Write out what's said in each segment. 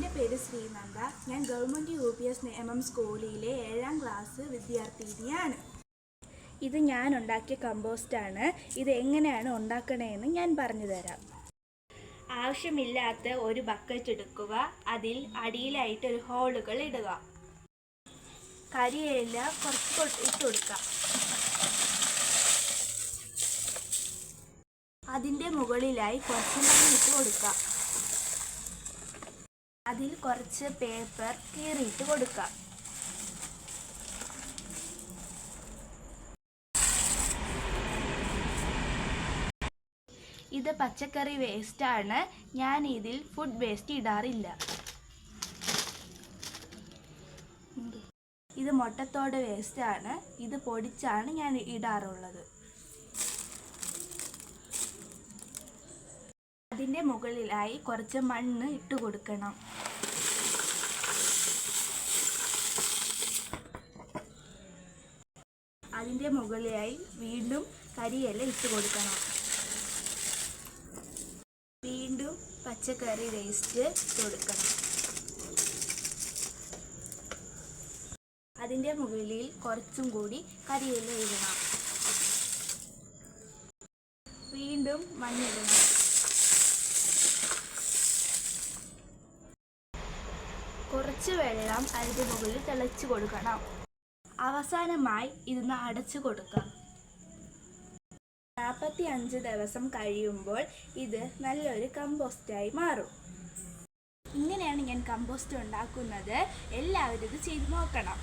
എൻ്റെ പേര് ശ്രീനന്ദ. ഞാൻ ഗവൺമെൻറ് UPS NM സ്കൂളിലെ 7ാം ക്ലാസ് വിദ്യാർത്ഥിനിയാണ്. ഇത് ഞാൻ ഉണ്ടാക്കിയ കമ്പോസ്റ്റാണ്. ഇത് എങ്ങനെയാണ് ഉണ്ടാക്കണതെന്ന് ഞാൻ പറഞ്ഞു തരാം. ആവശ്യമില്ലാത്ത ഒരു ബക്കറ്റ് എടുക്കുക. അതിൽ അടിയിലായിട്ട് ഒരു ഹോളുകൾ ഇടുക. കരിയില കുറച്ച് ഇട്ട് കൊടുക്കുക. അതിൻ്റെ മുകളിലായി കുറച്ച് മണ്ണ് ഇട്ട് കൊടുക്കുക. അതിൽ കുറച്ച് പേപ്പർ കീറിയിട്ട് കൊടുക്കുക. ഇത് പച്ചക്കറി വേസ്റ്റാണ്. ഞാൻ ഇതിൽ ഫുഡ് വേസ്റ്റ് ഇടാറില്ല. ഇത് മുട്ടത്തോട് വേസ്റ്റാണ്. ഇത് പൊടിച്ചാണ് ഞാൻ ഇടാറുള്ളത്. അതിൻ്റെ മുകളിലായി കുറച്ച് മണ്ണ് ഇട്ട് കൊടുക്കണം. അതിൻ്റെ മുകളിലായി വീണ്ടും കരിയില ഇട്ട് കൊടുക്കണം. വീണ്ടും പച്ചക്കറി വേസ്റ്റ് ഇട്ട് കൊടുക്കണം. അതിൻ്റെ മുകളിൽ കുറച്ചും കൂടി കരിയില ഇടണം. വീണ്ടും മണ്ണിടണം. കുറച്ച് വെള്ളം അതിൻ്റെ മുകളിൽ തിളച്ച് കൊടുക്കണം. അവസാനമായി ഇതൊന്ന് അടച്ചു കൊടുക്കാം. 45 ദിവസം കഴിയുമ്പോൾ ഇത് നല്ലൊരു കമ്പോസ്റ്റായി മാറും. ഇങ്ങനെയാണ് ഞാൻ കമ്പോസ്റ്റ് ഉണ്ടാക്കുന്നത്. എല്ലാവരും ഇത് ചെയ്ത് നോക്കണം.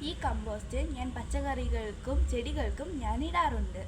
ഈ കമ്പോസ്റ്റ് ഞാൻ പച്ചക്കറികൾക്കും ചെടികൾക്കും ഞാൻ ഇടാറുണ്ട്.